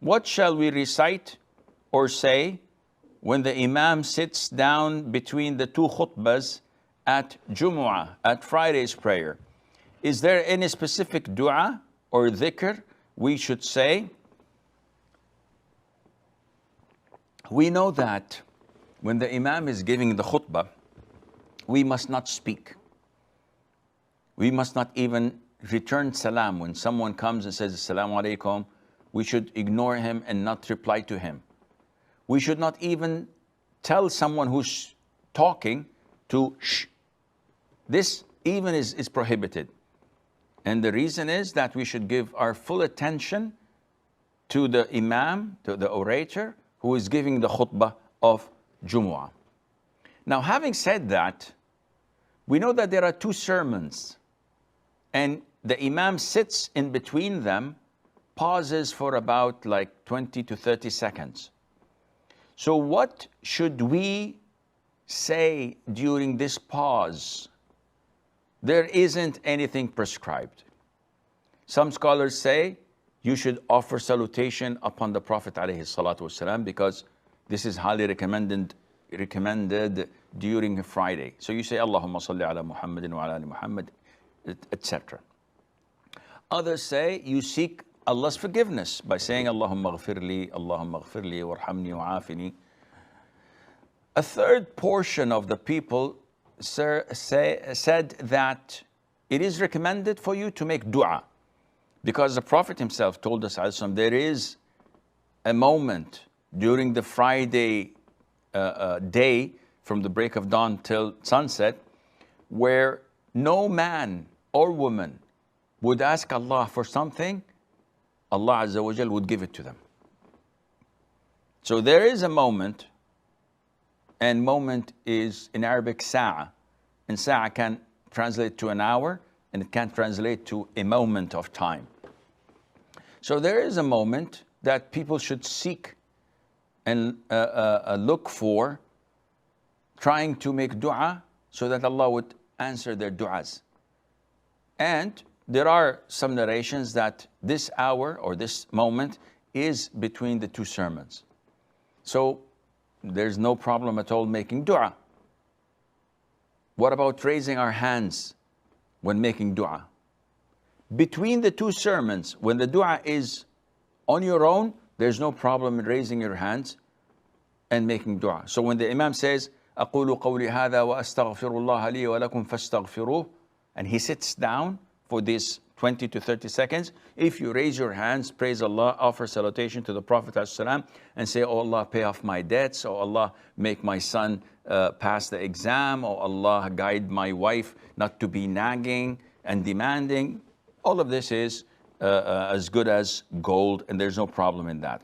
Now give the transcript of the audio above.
What shall we recite or say when the Imam sits down between the two khutbahs at Jumu'ah, at Friday's prayer? Is there any specific dua or dhikr we should say? We know that when the Imam is giving the khutbah, we must not speak. We must not even return salam. When someone comes and says, Assalamu alaikum, we should ignore him and not reply to him. We should not even tell someone who's talking to shh. This even is prohibited. And the reason is that we should give our full attention to the Imam, to the orator, who is giving the khutbah of Jumu'ah. Now, having said that, we know that there are two sermons, and the Imam sits in between them, pauses for about like 20 to 30 seconds. So what should we say during this pause? There isn't anything prescribed. Some scholars say you should offer salutation upon the Prophet ﷺ because this is highly recommended during Friday. So you say, Allahumma salli ala Muhammadin wa ala ali Muhammad, etc. Others say you seek Allah's forgiveness by saying, Allahumma ghafirli, Allahumma ghafirli, warhamni wa'afini. A third portion of the people said that it is recommended for you to make dua, because the Prophet himself told us, there is a moment during the Friday day from the break of dawn till sunset where no man or woman would ask Allah for something, Allah Azza wa Jal would give it to them. So there is a moment, and moment is in Arabic sa'a, and sa'a can translate to an hour, and it can translate to a moment of time. So there is a moment that people should seek and look for, trying to make dua so that Allah would answer their du'as. And there are some narrations that this hour or this moment is between the two sermons. So there's no problem at all making dua. What about raising our hands when making dua? Between the two sermons, when the dua is on your own, there's no problem in raising your hands and making dua. So when the Imam says, أقول قولي هذا وأستغفر الله لي ولكم فاستغفروه, and he sits down for this 20 to 30 seconds, if you raise your hands, praise Allah, offer salutation to the Prophet ﷺ, and say, oh Allah, pay off my debts, oh Allah, make my son pass the exam, oh Allah, guide my wife not to be nagging and demanding, all of this is as good as gold, and there's no problem in that.